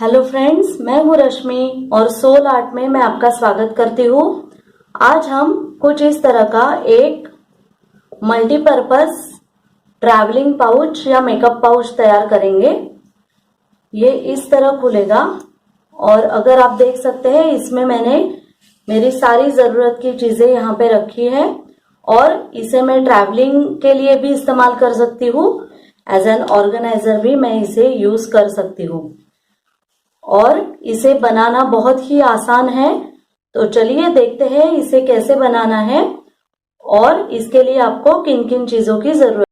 Hello friends, मैं हूँ रश्मि और सोल आर्ट में मैं आपका स्वागत करती हूँ। आज हम कुछ इस तरह का एक मल्टीपर्पज ट्रैवलिंग पाउच या मेकअप पाउच तैयार करेंगे। ये इस तरह खुलेगा और अगर आप देख सकते हैं इसमें मैंने मेरी सारी ज़रूरत की चीज़ें यहाँ पे रखी है और इसे मैं ट्रैवलिंग के लिए भी इस्तेमाल कर सकती हूँ। एज एन ऑर्गेनाइजर भी मैं इसे यूज़ कर सकती हूँ और इसे बनाना बहुत ही आसान है। तो चलिए देखते हैं इसे कैसे बनाना है और इसके लिए आपको किन किन चीजों की जरूरत।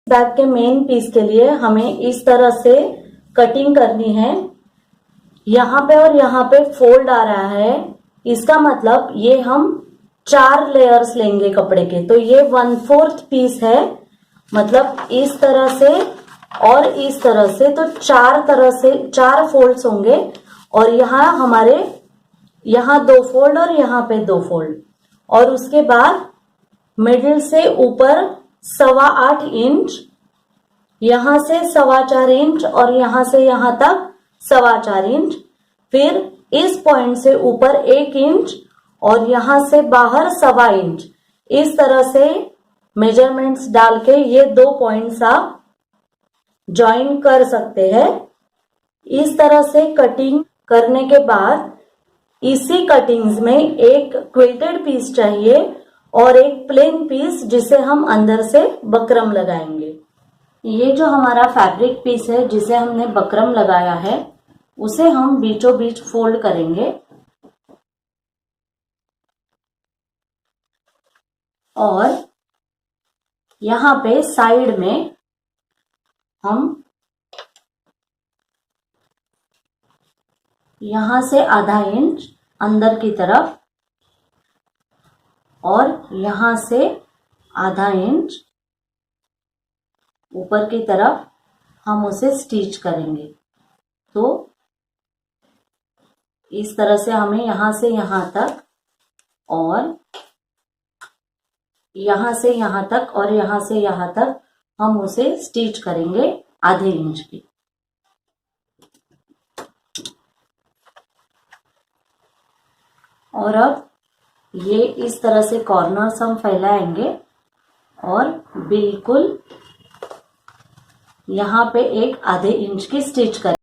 बैग के मेन पीस के लिए हमें इस तरह से कटिंग करनी है। यहाँ पे और यहाँ पे फोल्ड आ रहा है, इसका मतलब ये हम 4 लेयर्स लेंगे कपड़े के। तो ये 1/4 पीस है, मतलब इस तरह से और इस तरह से, तो 4 तरह से 4 फोल्ड्स होंगे। और यहाँ हमारे यहाँ 2 फोल्ड और यहाँ पे 2 फोल्ड और उसके बाद मिडिल से ऊपर 8.25 इंच, यहां से 4.25 इंच और यहां से यहां तक 4.25 इंच, फिर इस पॉइंट से ऊपर 1 इंच और यहां से बाहर 1.25 इंच। इस तरह से मेजरमेंट्स डाल के ये 2 पॉइंट्स आप ज्वाइन कर सकते हैं। इस तरह से कटिंग करने के बाद इसी कटिंग्स में एक क्विल्टेड पीस चाहिए और एक प्लेन पीस जिसे हम अंदर से बकरम लगाएंगे। ये जो हमारा फैब्रिक पीस है जिसे हमने बकरम लगाया है उसे हम बीचों बीच फोल्ड करेंगे और यहाँ पे साइड में हम यहाँ से 1/2 इंच अंदर की तरफ और यहाँ से 1/2 इंच ऊपर की तरफ हम उसे स्टिच करेंगे। तो इस तरह से हमें यहाँ से यहाँ तक और यहाँ से यहाँ तक और यहाँ से यहाँ तक हम उसे स्टिच करेंगे 1/2 इंच की। और अब ये इस तरह से कॉर्नर्स हम फैलाएंगे और बिल्कुल यहाँ पे एक 1/2 इंच की स्टिच करें।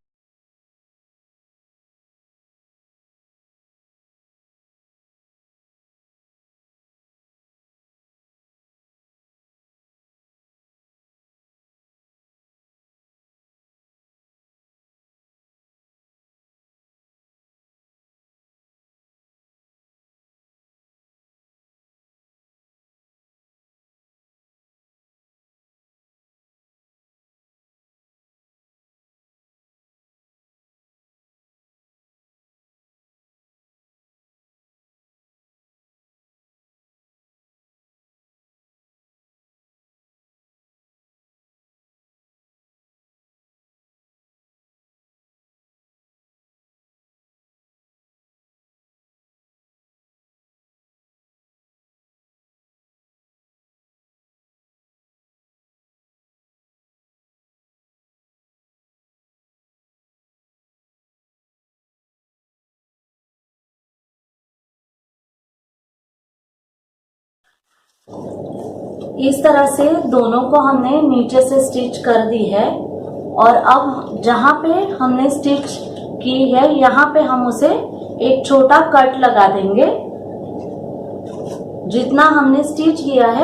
इस तरह से दोनों को हमने नीचे से स्टिच कर दी है और अब जहां पे हमने स्टिच की है यहाँ पे हम उसे एक छोटा कट लगा देंगे। जितना हमने स्टिच किया है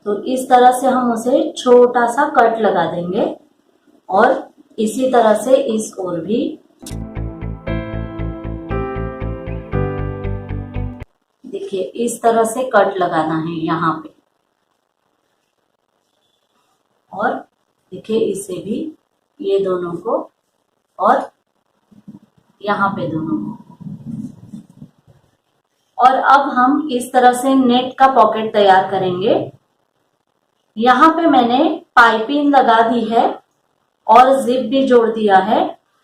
तो इस तरह से हम उसे छोटा सा कट लगा देंगे और इसी तरह से इस ओर भी। देखिए इस तरह से कट लगाना है यहाँ पे और देखिए इसे भी, ये दोनों को और यहाँ पे दोनों को। और अब हम इस तरह से नेट का पॉकेट तैयार करेंगे। यहाँ पे मैंने पाइपिंग लगा दी है और जिप भी जोड़ दिया है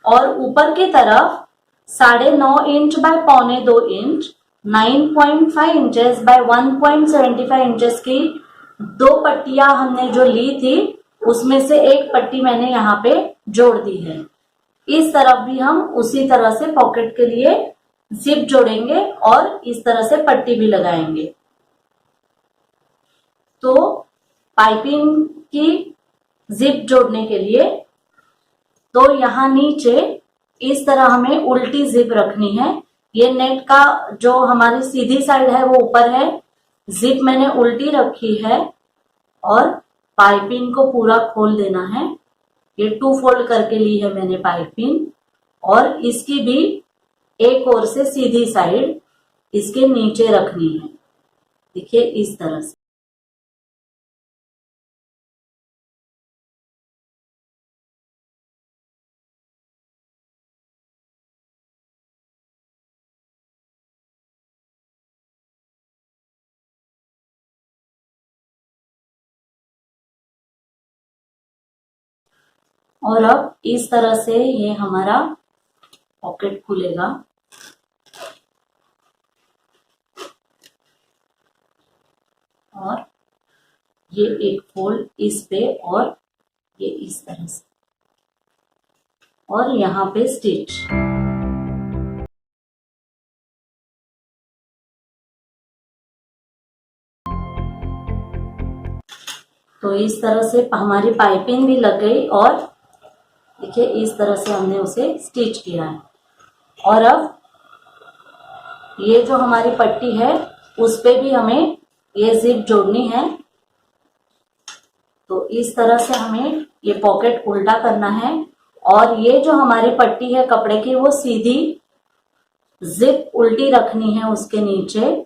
और ऊपर की तरफ 9.5 inch by 1.25 inch 9.5 inches bye 1.75 inches की दो पट्टियां हमने जो ली थी उसमें से एक पट्टी मैंने यहाँ पे जोड़ दी है। इस तरफ भी हम उसी तरह से पॉकेट के लिए जिप जोड़ेंगे और इस तरह से पट्टी भी लगाएंगे। तो पाइपिंग की जिप जोड़ने के लिए तो यहाँ नीचे इस तरह हमें उल्टी जिप रखनी है। ये नेट का जो हमारी सीधी साइड है वो ऊपर है, जिप मैंने उल्टी रखी है और पाइपिंग को पूरा खोल देना है। ये 2 फोल्ड करके ली है मैंने पाइपिंग और इसकी भी एक ओर से सीधी साइड इसके नीचे रखनी है। देखिए इस तरह से। और अब इस तरह से ये हमारा पॉकेट खुलेगा और ये एक फोल्ड इस पे और ये इस तरह से और यहाँ पे स्टिच। तो इस तरह से हमारी पाइपिंग भी लग गई और देखिए इस तरह से हमने उसे स्टिच किया है। और अब ये जो हमारी पट्टी है उस पे भी हमें ये जिप जोड़नी है। तो इस तरह से हमें ये पॉकेट उल्टा करना है और ये जो हमारी पट्टी है कपड़े की वो सीधी जिप उल्टी रखनी है उसके नीचे।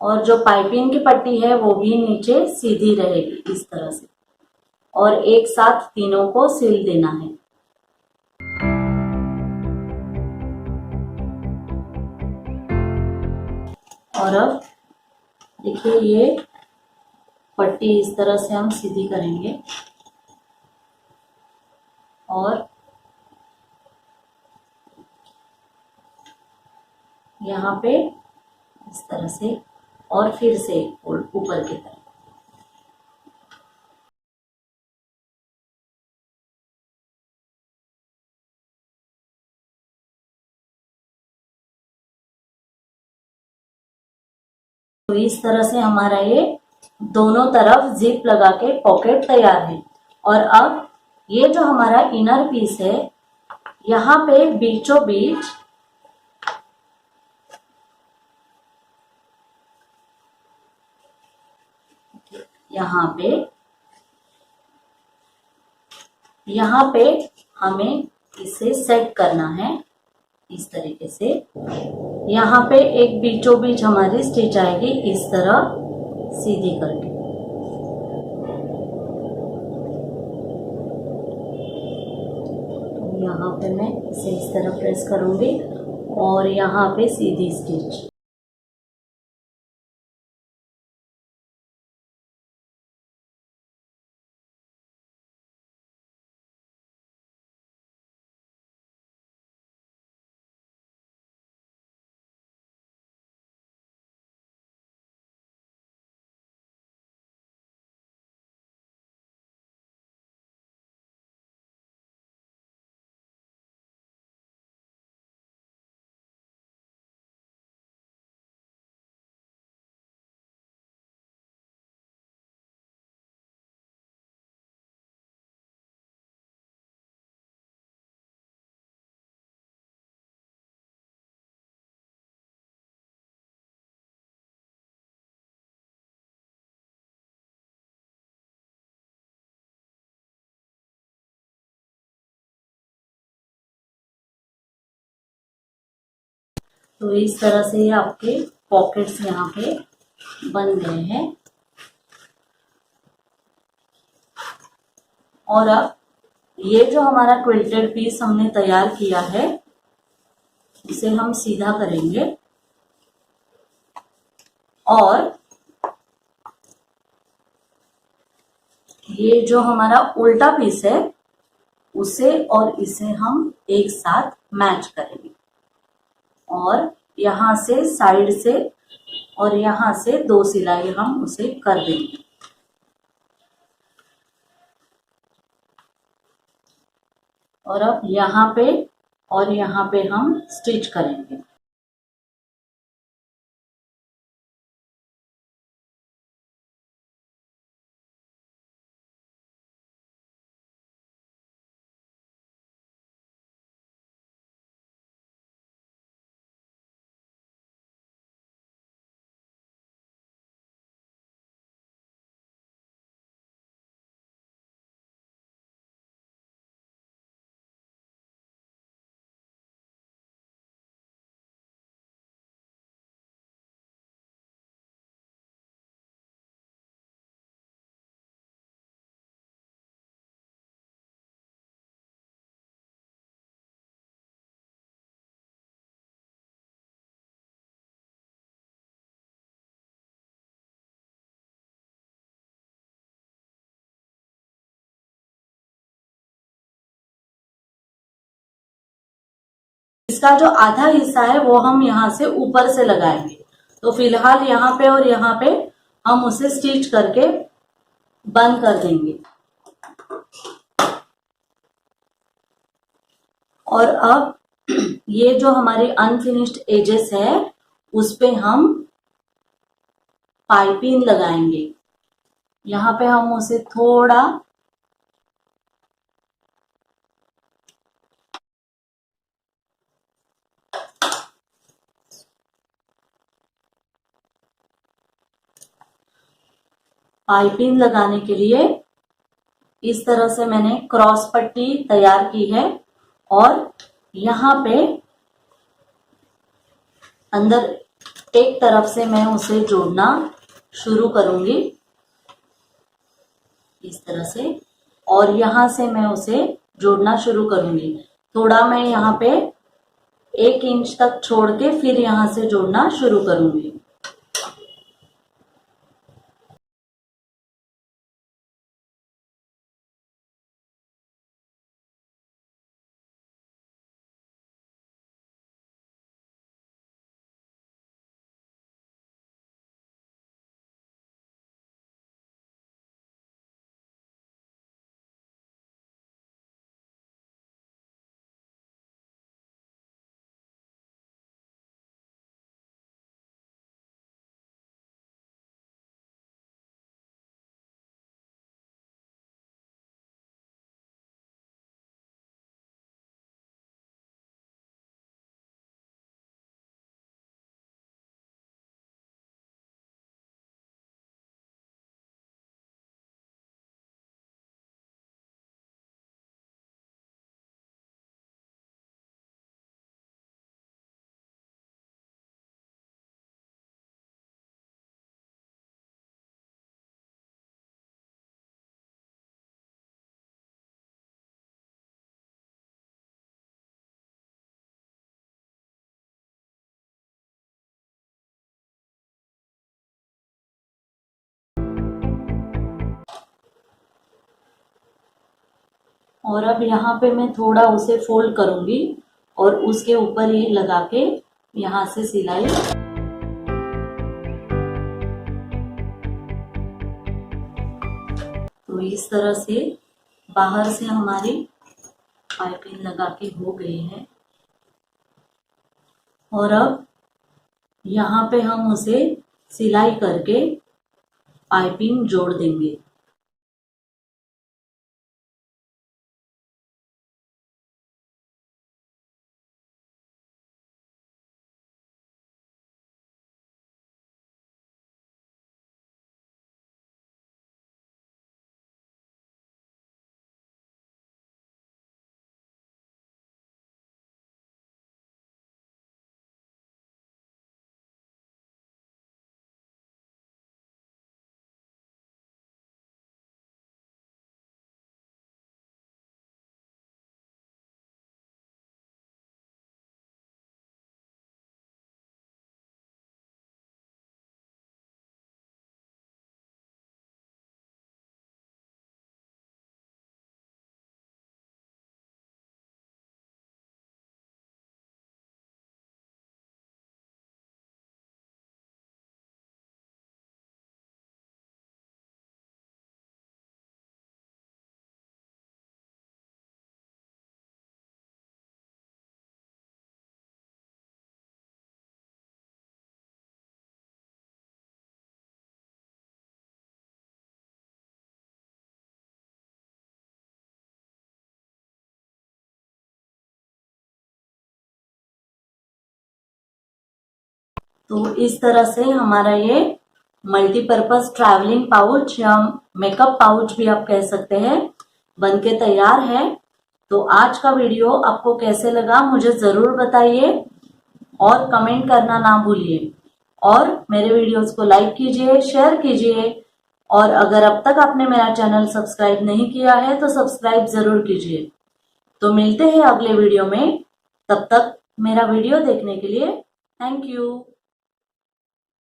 और जो पाइपिंग की पट्टी है वो भी नीचे सीधी रहेगी इस तरह से और एक साथ तीनों को सिल देना है। और अब देखिए ये पट्टी इस तरह से हम सीधी करेंगे और यहाँ पे इस तरह से और फिर से ऊपर की तरफ। तो इस तरह से हमारा ये दोनों तरफ जिप लगा के पॉकेट तैयार है। और अब ये जो हमारा इनर पीस है यहाँ पे बीचों बीच यहाँ पे हमें इसे सेट करना है इस तरीके से। यहाँ पे एक बीचों बीच हमारी स्टिच आएगी इस तरह सीधी करके। यहाँ पे मैं इसे इस तरह प्रेस करूंगी और यहाँ पे सीधी स्टिच। तो इस तरह से ये आपके पॉकेट्स यहाँ पे बन गए हैं। और अब ये जो हमारा क्विल्टेड पीस हमने तैयार किया है इसे हम सीधा करेंगे और ये जो हमारा उल्टा पीस है उसे और इसे हम एक साथ मैच करेंगे और यहां से साइड से और यहां से 2 सिलाई हम उसे कर देंगे। और अब यहाँ पे और यहाँ पे हम स्टिच करेंगे। इसका जो आधा हिस्सा है वो हम यहाँ से ऊपर से लगाएंगे। तो फिलहाल यहाँ पे और यहाँ पे हम उसे स्टिच करके बंद कर देंगे। और अब ये जो हमारे अनफिनिश्ड एजेस है उस पे हम पाइपिंग लगाएंगे। यहाँ पे हम उसे थोड़ा पाइपिंग लगाने के लिए इस तरह से मैंने क्रॉस पट्टी तैयार की है और यहाँ पे अंदर एक तरफ से मैं उसे जोड़ना शुरू करूंगी इस तरह से और यहां से मैं उसे जोड़ना शुरू करूंगी। थोड़ा मैं यहाँ पे 1 इंच तक छोड़ के फिर यहां से जोड़ना शुरू करूंगी। और अब यहाँ पे मैं थोड़ा उसे फोल्ड करूंगी और उसके ऊपर ये लगा के यहाँ से सिलाई तो इस तरह से बाहर से हमारी पाइपिंग लगा के हो गई है। और अब यहाँ पे हम उसे सिलाई करके पाइपिंग जोड़ देंगे। तो इस तरह से हमारा ये मल्टीपर्पज ट्रैवलिंग पाउच या मेकअप पाउच भी आप कह सकते हैं बनके तैयार है। तो आज का वीडियो आपको कैसे लगा मुझे जरूर बताइए और कमेंट करना ना भूलिए और मेरे वीडियोस को लाइक कीजिए, शेयर कीजिए और अगर अब तक आपने मेरा चैनल सब्सक्राइब नहीं किया है तो सब्सक्राइब जरूर कीजिए। तो मिलते हैं अगले वीडियो में, तब तक मेरा वीडियो देखने के लिए थैंक यू।